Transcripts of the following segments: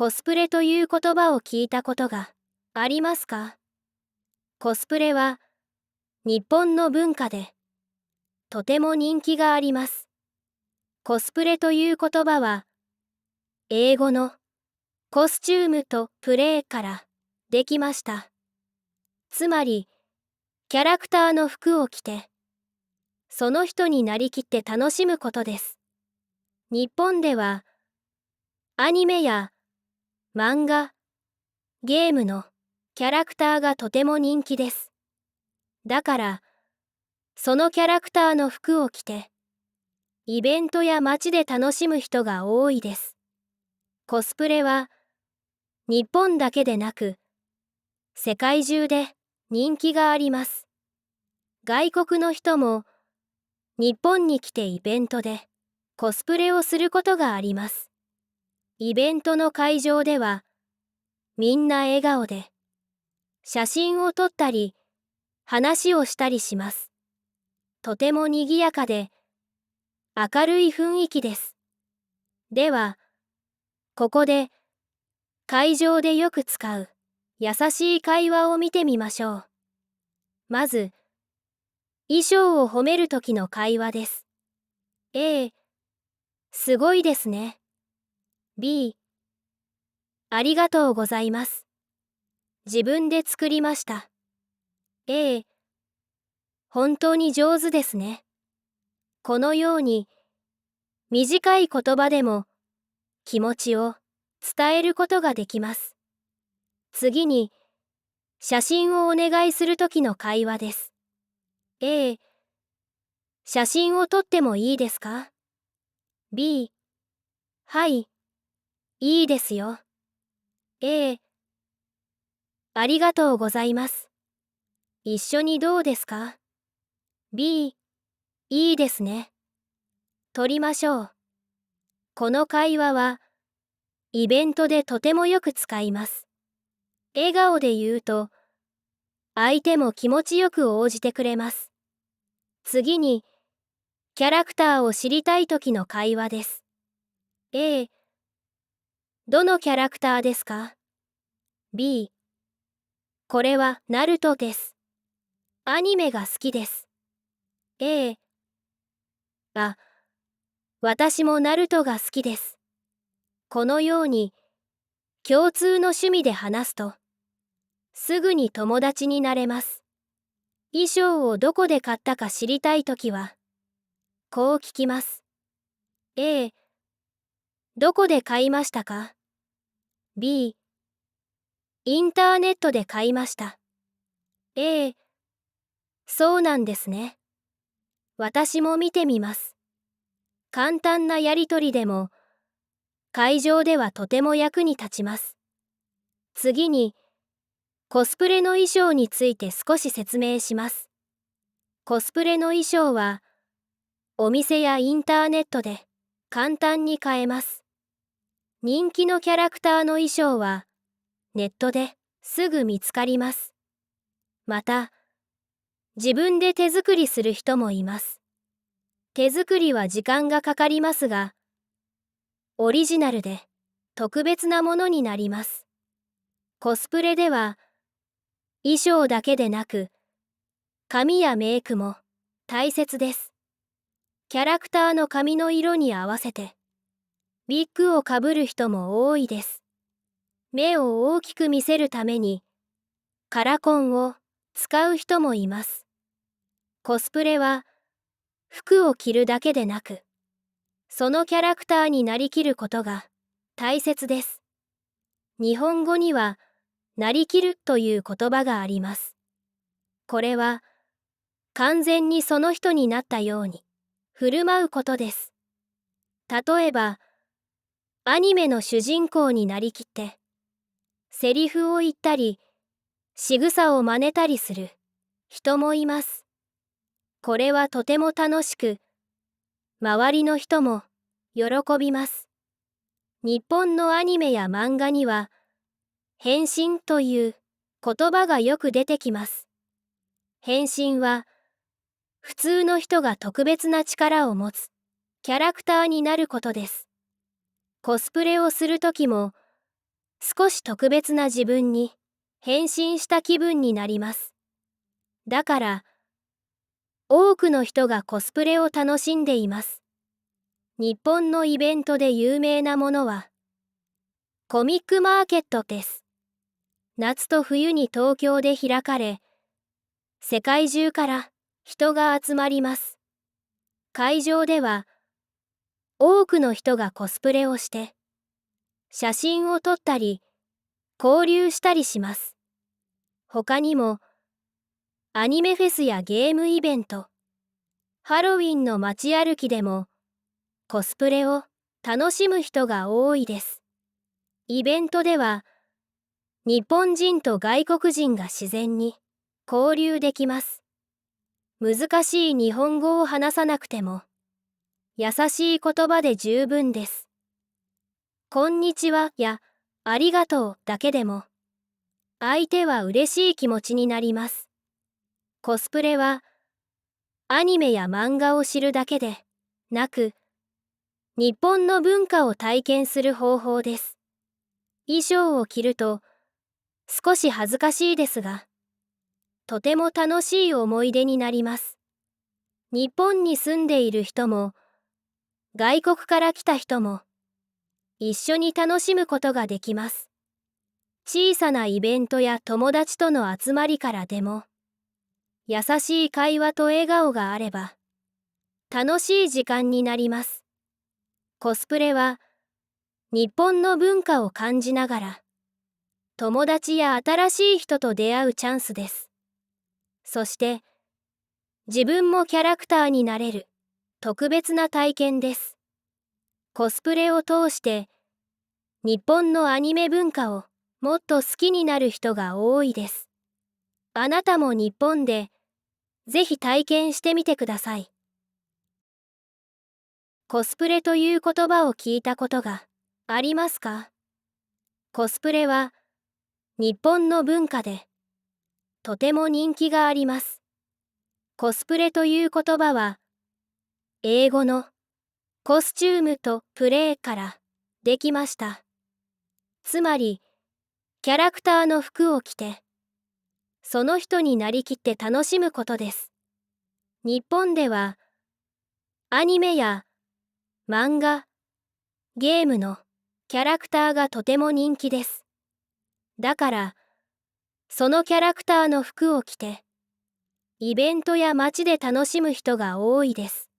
コスプレという言葉を聞いたことがありますか？コスプレは日本の文化でとても人気があります。コスプレという言葉は英語のコスチュームとプレイからできました。つまりキャラクターの服を着てその人になりきって楽しむことです。日本ではアニメや漫画、ゲームのキャラクターがとても人気です。だから、そのキャラクターの服を着て、イベントや街で楽しむ人が多いです。コスプレは、日本だけでなく、世界中で人気があります。外国の人も、日本に来てイベントでコスプレをすることがあります。イベントの会場では、みんな笑顔で、写真を撮ったり、話をしたりします。とても賑やかで、明るい雰囲気です。では、ここで、会場でよく使う、優しい会話を見てみましょう。まず、衣装を褒めるときの会話です。A、すごいですね。B、ありがとうございます。自分で作りました。A、本当に上手ですね。このように、短い言葉でも気持ちを伝えることができます。次に、写真をお願いするときの会話です。A、写真を撮ってもいいですか？ B、はい、いいですよ。A、ありがとうございます。一緒にどうですか？ B、いいですね。撮りましょう。この会話は、イベントでとてもよく使います。笑顔で言うと、相手も気持ちよく応じてくれます。次に、キャラクターを知りたいときの会話です。A、どのキャラクターですか？ B、これはナルトです。アニメが好きです。A、あ、私もナルトが好きです。このように、共通の趣味で話すと、すぐに友達になれます。衣装をどこで買ったか知りたいときは、こう聞きます。A、どこで買いましたか？ B、インターネットで買いました。A、そうなんですね。私も見てみます。簡単なやりとりでも、会場ではとても役に立ちます。次に、コスプレの衣装について少し説明します。コスプレの衣装は、お店やインターネットで簡単に買えます。人気のキャラクターの衣装は、ネットですぐ見つかります。また、自分で手作りする人もいます。手作りは時間がかかりますが、オリジナルで特別なものになります。コスプレでは、衣装だけでなく、髪やメイクも大切です。キャラクターの髪の色に合わせて、ウィッグをかぶる人も多いです。目を大きく見せるために、カラコンを使う人もいます。コスプレは、服を着るだけでなく、そのキャラクターになりきることが大切です。日本語には、なりきるという言葉があります。これは、完全にその人になったように振る舞うことです。例えば、アニメの主人公になりきって、セリフを言ったり、仕草を真似たりする人もいます。これはとても楽しく、周りの人も喜びます。日本のアニメや漫画には、変身という言葉がよく出てきます。変身は、普通の人が特別な力を持つキャラクターになることです。コスプレをするときも、少し特別な自分に変身した気分になります。だから、多くの人がコスプレを楽しんでいます。日本のイベントで有名なものは、コミックマーケットです。夏と冬に東京で開かれ、世界中から人が集まります。会場では、多くの人がコスプレをして、写真を撮ったり、交流したりします。他にも、アニメフェスやゲームイベント、ハロウィンの街歩きでも、コスプレを楽しむ人が多いです。イベントでは、日本人と外国人が自然に交流できます。難しい日本語を話さなくても、優しい言葉で十分です。こんにちはやありがとうだけでも、相手は嬉しい気持ちになります。コスプレは、アニメや漫画を知るだけでなく、日本の文化を体験する方法です。衣装を着ると少し恥ずかしいですが、とても楽しい思い出になります。日本に住んでいる人も、外国から来た人も、一緒に楽しむことができます。小さなイベントや友達との集まりからでも、優しい会話と笑顔があれば、楽しい時間になります。コスプレは、日本の文化を感じながら、友達や新しい人と出会うチャンスです。そして、自分もキャラクターになれる、特別な体験です。コスプレを通して、日本のアニメ文化をもっと好きになる人が多いです。あなたも日本で、ぜひ体験してみてください。コスプレという言葉を聞いたことがありますか？コスプレは日本の文化でとても人気があります。コスプレという言葉は英語のコスチュームとプレイからできました。つまりキャラクターの服を着てその人になりきって楽しむことです。日本ではアニメや漫画、ゲームのキャラクターがとても人気です。だから、そのキャラクターの服を着て、イベントや街で楽しむ人が多いです。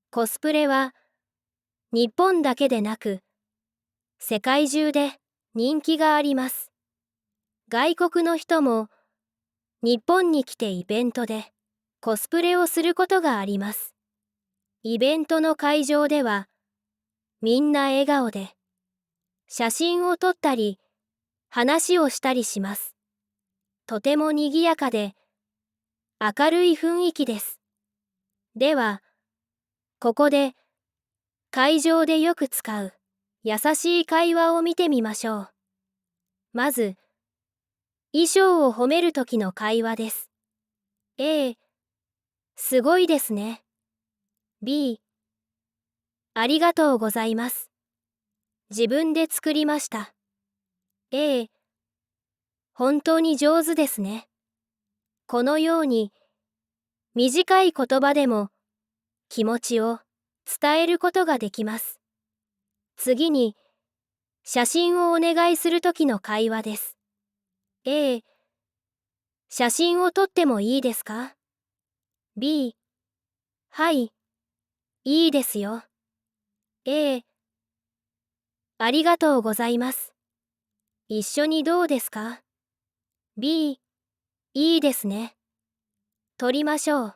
コスプレは、日本だけでなく、世界中で人気があります。外国の人も、日本に来てイベントでコスプレをすることがあります。イベントの会場では、みんな笑顔で、写真を撮ったり、話をしたりします。とても賑やかで、明るい雰囲気です。では、ここで、会場でよく使う、優しい会話を見てみましょう。まず、衣装を褒めるときの会話です。A、すごいですね。B、ありがとうございます。自分で作りました。A、本当に上手ですね。このように、短い言葉でも気持ちを伝えることができます。次に、写真をお願いするときの会話です。A、写真を撮ってもいいですか？ B、はい、いいですよ。A、ありがとうございます。一緒にどうですか？ B、いいですね。撮りましょう。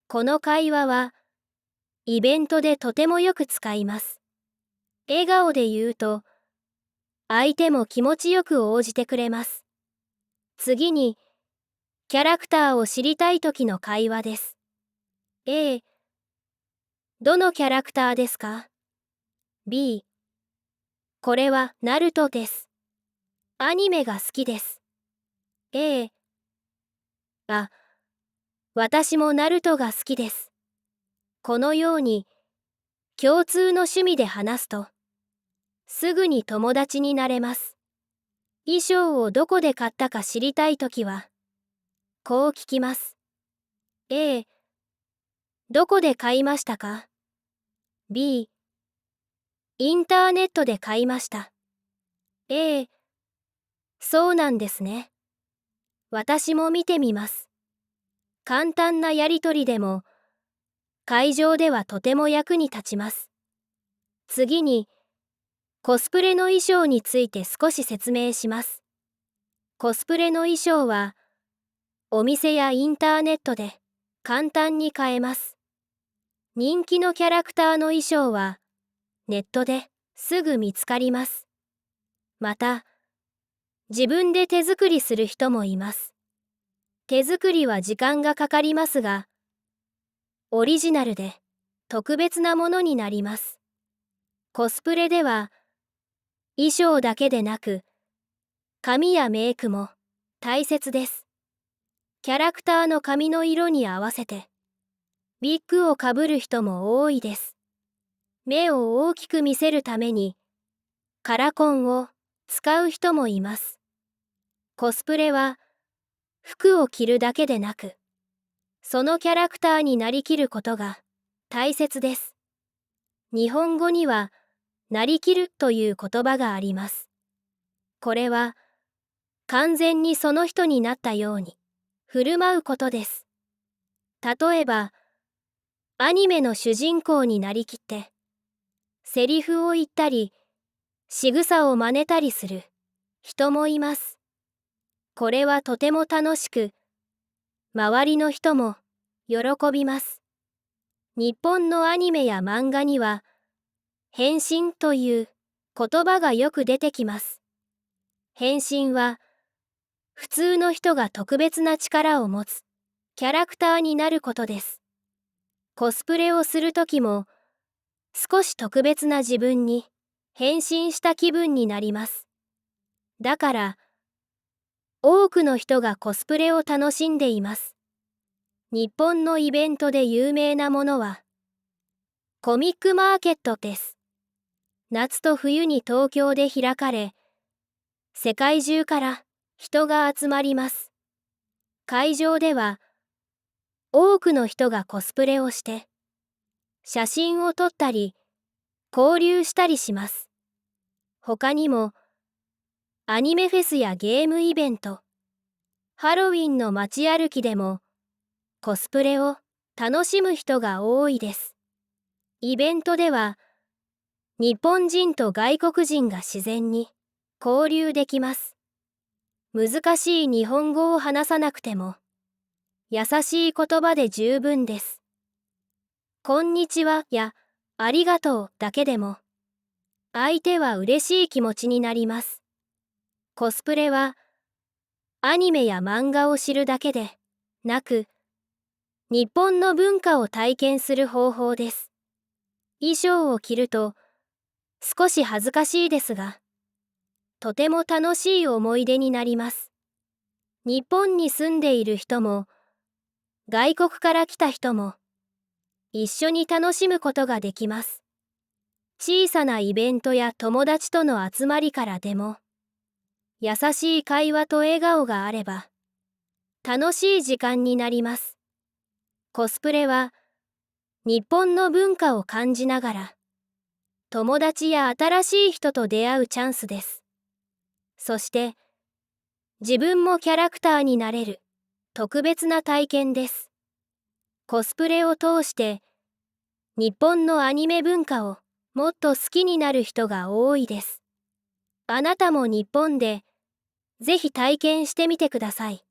この会話は、イベントでとてもよく使います。笑顔で言うと、相手も気持ちよく応じてくれます。次に、キャラクターを知りたいときの会話です。A、どのキャラクターですか？ B、これはナルトです。アニメが好きです。A、あ、私もナルトが好きです。このように、共通の趣味で話すと、すぐに友達になれます。衣装をどこで買ったか知りたいときは、こう聞きます。A、どこで買いましたか？ B、インターネットで買いました。A、そうなんですね。私も見てみます。簡単なやりとりでも、会場ではとても役に立ちます。次に、コスプレの衣装について少し説明します。コスプレの衣装は、お店やインターネットで簡単に買えます。人気のキャラクターの衣装は、ネットですぐ見つかります。また、自分で手作りする人もいます。手作りは時間がかかりますが、オリジナルで特別なものになります。コスプレでは、衣装だけでなく、髪やメイクも大切です。キャラクターの髪の色に合わせて、ウィッグをかぶる人も多いです。目を大きく見せるために、カラコンを使う人もいます。コスプレは、服を着るだけでなく、そのキャラクターになりきることが大切です。日本語には、なりきるという言葉があります。これは、完全にその人になったように振る舞うことです。例えば、アニメの主人公になりきって、セリフを言ったり、仕草を真似たりする人もいます。これはとても楽しく、周りの人も喜びます。日本のアニメや漫画には、変身という言葉がよく出てきます。変身は、普通の人が特別な力を持つキャラクターになることです。コスプレをするときも、少し特別な自分に変身した気分になります。だから、多くの人がコスプレを楽しんでいます。日本のイベントで有名なものは、コミックマーケットです。夏と冬に東京で開かれ、世界中から人が集まります。会場では、多くの人がコスプレをして、写真を撮ったり、交流したりします。他にも、アニメフェスやゲームイベント、ハロウィンの街歩きでも、コスプレを楽しむ人が多いです。イベントでは、日本人と外国人が自然に交流できます。難しい日本語を話さなくても、優しい言葉で十分です。こんにちはやありがとうだけでも、相手は嬉しい気持ちになります。コスプレは、アニメや漫画を知るだけでなく、日本の文化を体験する方法です。衣装を着ると少し恥ずかしいですが、とても楽しい思い出になります。日本に住んでいる人も、外国から来た人も、一緒に楽しむことができます。小さなイベントや友達との集まりからでも、優しい会話と笑顔があれば、楽しい時間になります。コスプレは、日本の文化を感じながら、友達や新しい人と出会うチャンスです。そして、自分もキャラクターになれる特別な体験です。コスプレを通して、日本のアニメ文化をもっと好きになる人が多いです。あなたも日本で、ぜひ体験してみてください。